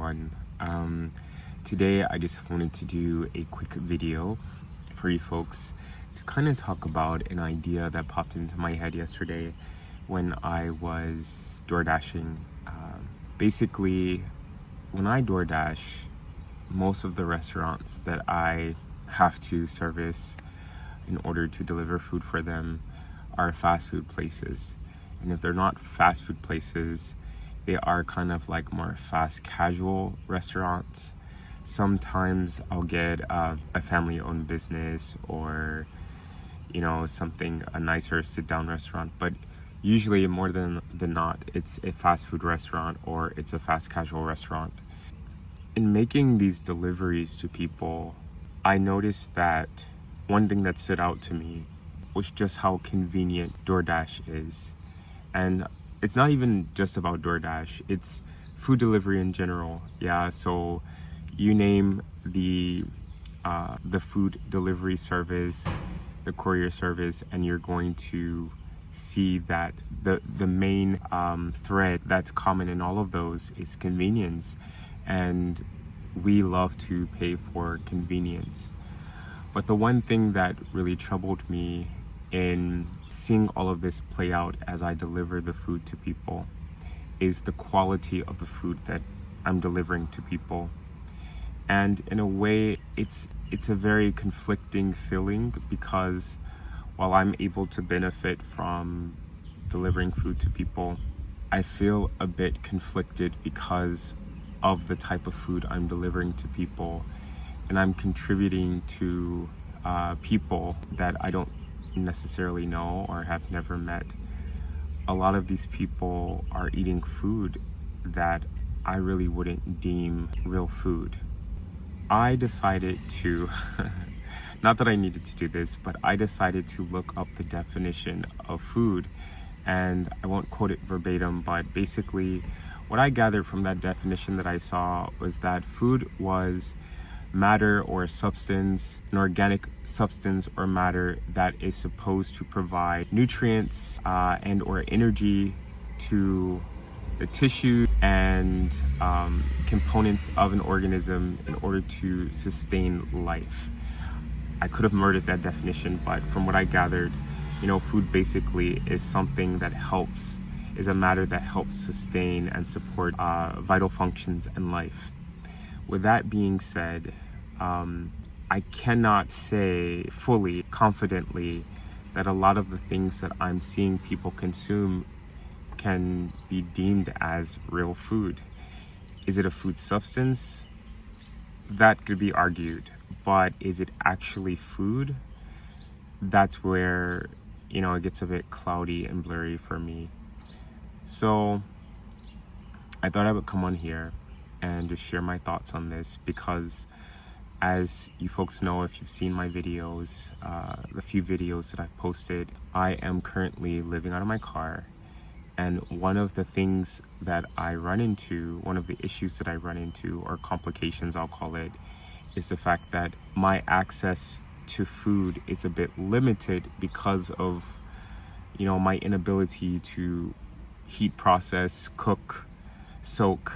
everyone. Today I just wanted to do a quick video for you folks to kind of talk about an idea that popped into my head yesterday when I was door dashing. Basically, when I door dash, most of the restaurants that I have to service in order to deliver food for them are fast food places. And if they're not fast food places, they are kind of like more fast casual restaurants. Sometimes I'll get a family-owned business or something, a nicer sit-down restaurant, but usually more than not it's a fast food restaurant or it's a fast casual restaurant. In making these deliveries to people, I noticed that one thing that stood out to me was just how convenient DoorDash is. And it's not even just about DoorDash, it's food delivery in general. Yeah, so you name the food delivery service, the courier service, and you're going to see that the main thread that's common in all of those is convenience. And we love to pay for convenience. But the one thing that really troubled me in seeing all of this play out as I deliver the food to people is the quality of the food that I'm delivering to people. And in a way, it's a very conflicting feeling, because while I'm able to benefit from delivering food to people, I feel a bit conflicted because of the type of food I'm delivering to people, and I'm contributing to people that I don't necessarily know or have never met. A lot of these people are eating food that I really wouldn't deem real food. I decided to not that I needed to do this, but I decided to look up the definition of food, and I won't quote it verbatim, but basically what I gathered from that definition that I saw was that food was matter or substance, an organic substance or matter that is supposed to provide nutrients and or energy to the tissue and components of an organism in order to sustain life. I could have murdered that definition, but from what I gathered, food basically is something that is a matter that helps sustain and support vital functions in life. With that being said, I cannot say fully, confidently, that a lot of the things that I'm seeing people consume can be deemed as real food. Is it a food substance? That could be argued, but is it actually food? That's where, it gets a bit cloudy and blurry for me. So I thought I would come on here and just share my thoughts on this, because as you folks know, if you've seen my videos, the few videos that I've posted, I am currently living out of my car. And one of the things that I run into, one of the issues that I run into, or complications I'll call it, is the fact that my access to food is a bit limited because of, my inability to heat process, cook, soak,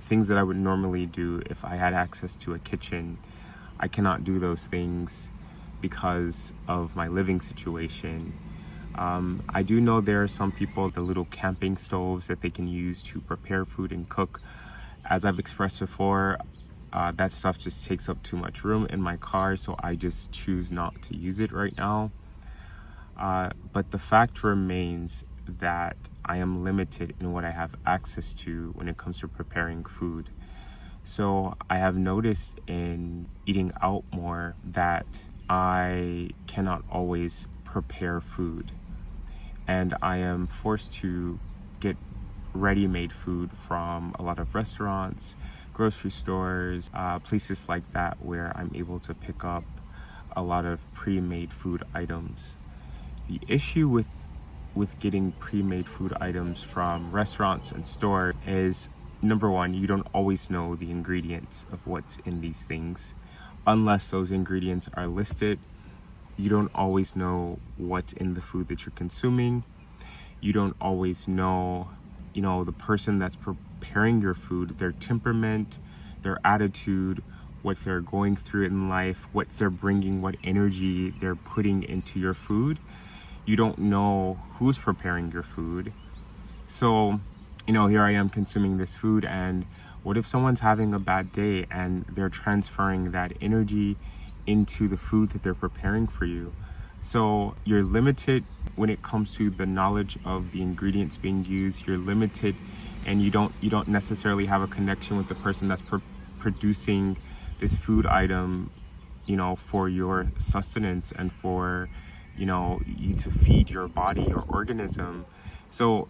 things that I would normally do if I had access to a kitchen. I cannot do those things because of my living situation. I do know there are some people, the little camping stoves that they can use to prepare food and cook. As I've expressed before, that stuff just takes up too much room in my car, so I just choose not to use it right now. But the fact remains that I am limited in what I have access to when it comes to preparing food. So I have noticed in eating out more that I cannot always prepare food, and I am forced to get ready-made food from a lot of restaurants, grocery stores, places like that, where I'm able to pick up a lot of pre-made food items. The issue with getting pre-made food items from restaurants and stores is, number one, you don't always know the ingredients of what's in these things. Unless those ingredients are listed, you don't always know what's in the food that you're consuming. You don't always know the person that's preparing your food, their temperament, their attitude, what they're going through in life, what they're bringing, what energy they're putting into your food. You don't know who's preparing your food. So, here I am consuming this food, and what if someone's having a bad day and they're transferring that energy into the food that they're preparing for you? So you're limited when it comes to the knowledge of the ingredients being used. You're limited, and you don't necessarily have a connection with the person that's producing this food item, for your sustenance and for, you to feed your body, your organism. So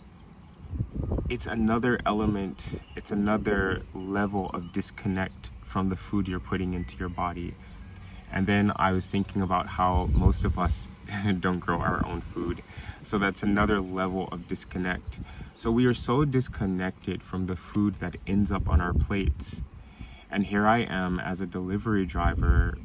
it's another element, it's another level of disconnect from the food you're putting into your body. And then I was thinking about how most of us don't grow our own food. So that's another level of disconnect. So we are so disconnected from the food that ends up on our plates. And here I am as a delivery driver,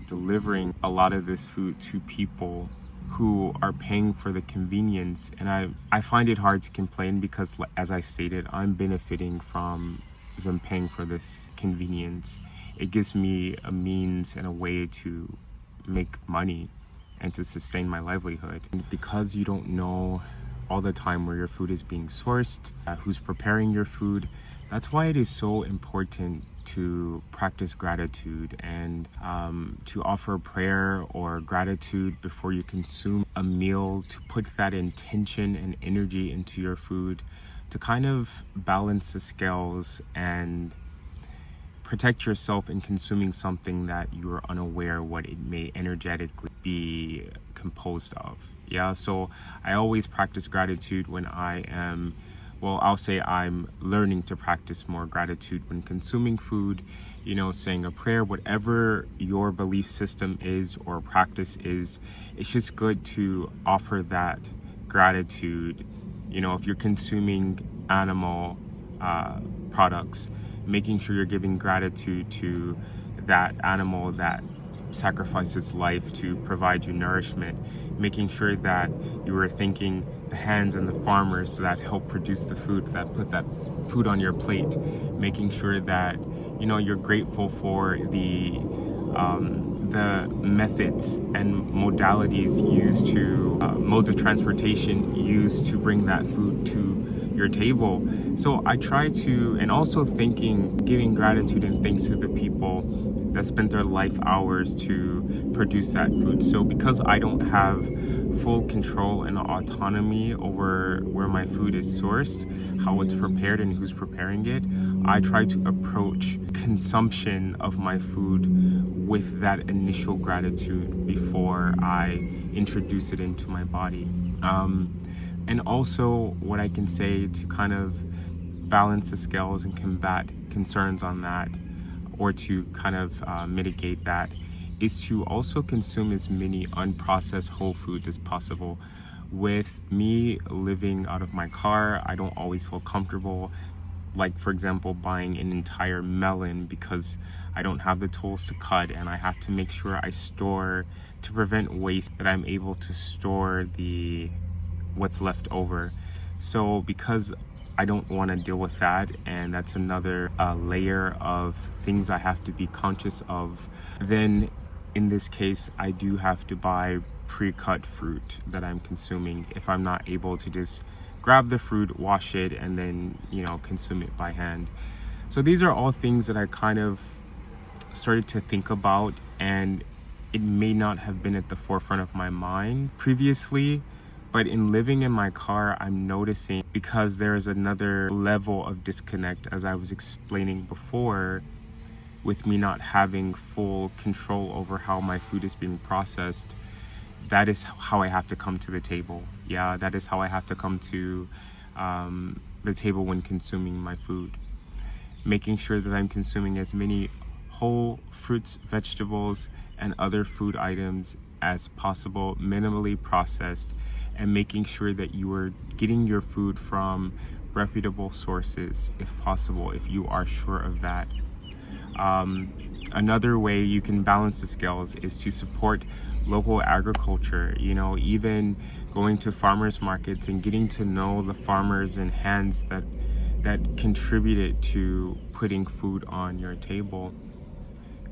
delivering a lot of this food to people who are paying for the convenience. And I find it hard to complain because, as I stated, I'm benefiting from them paying for this convenience. It gives me a means and a way to make money and to sustain my livelihood. And because you don't know all the time where your food is being sourced, who's preparing your food, that's why it is so important to practice gratitude and to offer prayer or gratitude before you consume a meal, to put that intention and energy into your food, to kind of balance the scales and protect yourself in consuming something that you are unaware what it may energetically be composed of. Yeah, so I always practice gratitude when I'll say I'm learning to practice more gratitude when consuming food, saying a prayer, whatever your belief system is or practice is. It's just good to offer that gratitude. If you're consuming animal products, making sure you're giving gratitude to that animal that sacrificed its life to provide you nourishment, making sure that you are thanking the hands and the farmers that help produce the food, that put that food on your plate, making sure that you're grateful for the methods and modalities used to modes of transportation used to bring that food to your table. So I try to, and also giving gratitude and thanks to the people that spent their life hours to produce that food. So because I don't have full control and autonomy over where my food is sourced, how it's prepared and who's preparing it, I try to approach consumption of my food with that initial gratitude before I introduce it into my body. And also what I can say to kind of balance the scales and combat concerns on that, or to kind of mitigate that, is to also consume as many unprocessed whole foods as possible. With me living out of my car, I don't always feel comfortable, like for example, buying an entire melon because I don't have the tools to cut, and I have to make sure I store, to prevent waste, that I'm able to store what's left over. So because I don't want to deal with that, and that's another layer of things I have to be conscious of, then in this case I do have to buy pre-cut fruit that I'm consuming if I'm not able to just grab the fruit, wash it, and then consume it by hand. So these are all things that I kind of started to think about, and it may not have been at the forefront of my mind previously, but in living in my car, I'm noticing, because there's another level of disconnect, as I was explaining before, with me not having full control over how my food is being processed. That is how I have to come to the table. Yeah, that is how I have to come to the table when consuming my food. Making sure that I'm consuming as many whole fruits, vegetables, and other food items as possible, minimally processed, and making sure that you are getting your food from reputable sources if possible, if you are sure of that. Another way you can balance the scales is to support local agriculture, you know, even going to farmers markets and getting to know the farmers and hands that contributed to putting food on your table.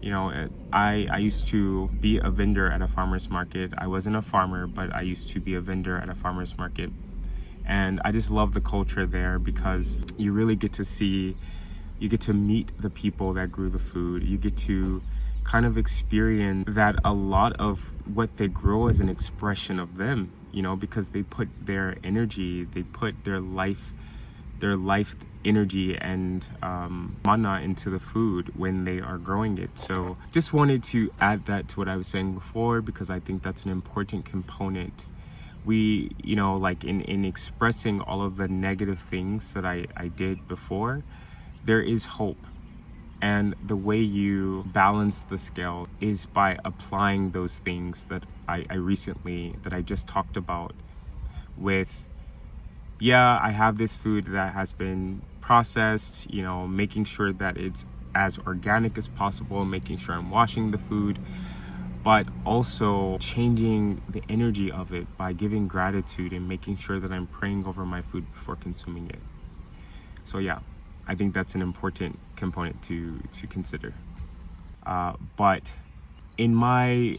You know, I used to be a vendor at a farmer's market. I wasn't a farmer, but I used to be a vendor at a farmer's market. And I just love the culture there because you really get to see, you get to meet the people that grew the food. You get to kind of experience that a lot of what they grow is an expression of them, you know, because they put their energy, they put their life energy and mana into the food when they are growing it. So just wanted to add that to what I was saying before, because I think that's an important component. We, you know, like in expressing all of the negative things that I did before, there is hope. And the way you balance the scale is by applying those things that I just talked about with, yeah, I have this food that has been processed, you know, making sure that it's as organic as possible, making sure I'm washing the food, but also changing the energy of it by giving gratitude and making sure that I'm praying over my food before consuming it. So yeah, I think that's an important component to consider. But in my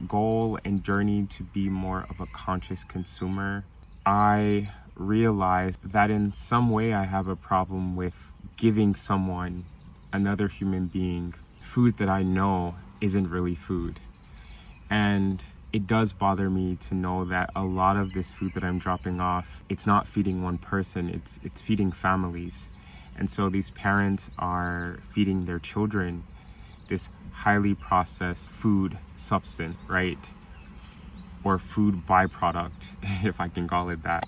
goal and journey to be more of a conscious consumer, I realized that in some way I have a problem with giving someone, another human being, food that I know isn't really food. And it does bother me to know that a lot of this food that I'm dropping off, it's not feeding one person, it's feeding families. And so these parents are feeding their children this highly processed food substance, right? Or food byproduct, if I can call it that.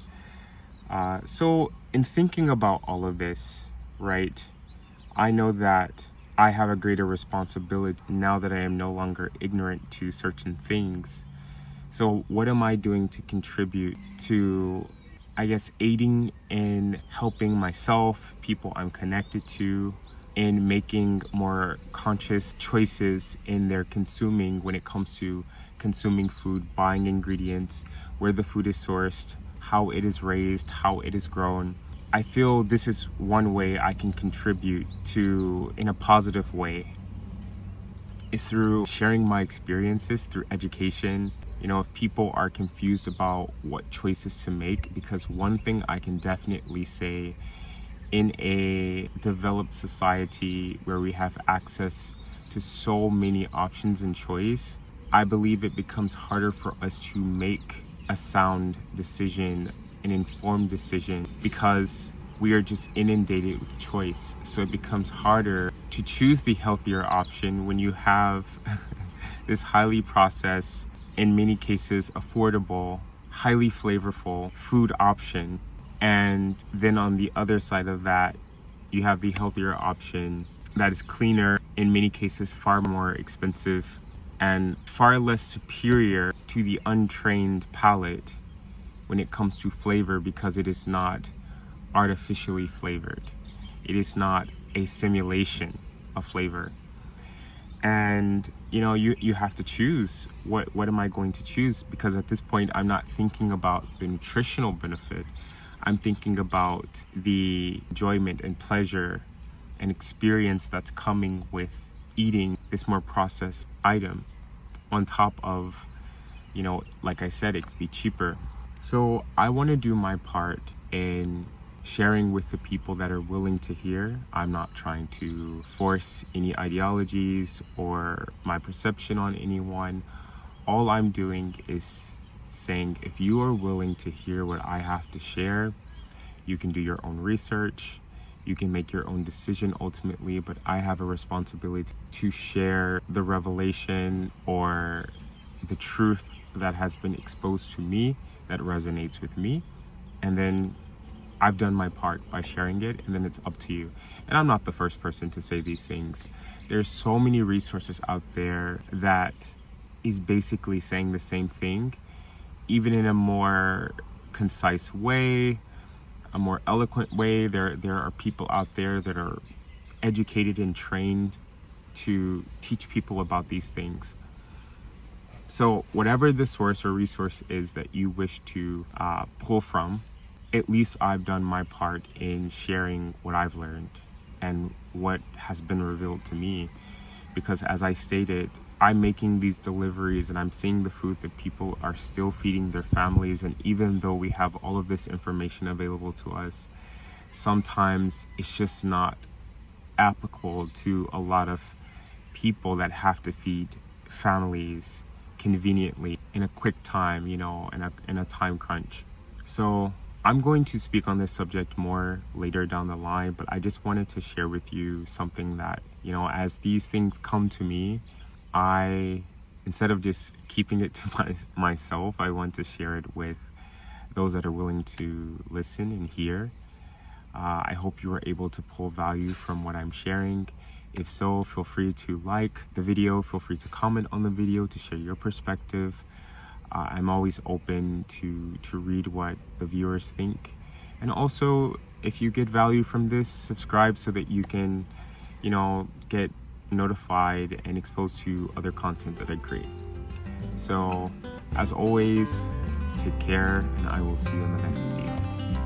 So in thinking about all of this, right, I know that I have a greater responsibility now that I am no longer ignorant to certain things. So what am I doing to contribute to, I guess, aiding in helping myself, people I'm connected to, in making more conscious choices in their consuming when it comes to consuming food, buying ingredients, where the food is sourced, how it is raised, how it is grown. I feel this is one way I can contribute to, in a positive way, is through sharing my experiences through education. You know, if people are confused about what choices to make, because one thing I can definitely say, in a developed society where we have access to so many options and choice, I believe it becomes harder for us to make a sound decision, an informed decision, because we are just inundated with choice. So it becomes harder to choose the healthier option when you have this highly processed, in many cases affordable, highly flavorful food option. And then on the other side of that, you have the healthier option that is cleaner, in many cases far more expensive, and far less superior to the untrained palate when it comes to flavor, because it is not artificially flavored. It is not a simulation of flavor. And you know, you have to choose, what am I going to choose? Because at this point, I'm not thinking about the nutritional benefit. I'm thinking about the enjoyment and pleasure and experience that's coming with eating this more processed item, on top of, you know, like I said, it could be cheaper. So I want to do my part in sharing with the people that are willing to hear. I'm not trying to force any ideologies or my perception on anyone. All I'm doing is saying, if you are willing to hear what I have to share, you can do your own research, you can make your own decision ultimately, but I have a responsibility to share the revelation or the truth that has been exposed to me that resonates with me. And then I've done my part by sharing it, and then it's up to you. And I'm not the first person to say these things. There's so many resources out there that is basically saying the same thing, even in a more concise way, a more eloquent way. There are people out there that are educated and trained to teach people about these things. So whatever the source or resource is that you wish to pull from, at least I've done my part in sharing what I've learned and what has been revealed to me. Because as I stated, I'm making these deliveries and I'm seeing the food that people are still feeding their families. And even though we have all of this information available to us, sometimes it's just not applicable to a lot of people that have to feed families conveniently in a quick time, in a time crunch. So I'm going to speak on this subject more later down the line, but I just wanted to share with you something that, as these things come to me, instead of just keeping it to myself, I want to share it with those that are willing to listen and hear. I hope you are able to pull value from what I'm sharing. If so, feel free to like the video, feel free to comment on the video to share your perspective. I'm always open to read what the viewers think. And also, if you get value from this, subscribe so that you can, get notified and exposed to other content that I create. So, as always, take care, and I will see you in the next video.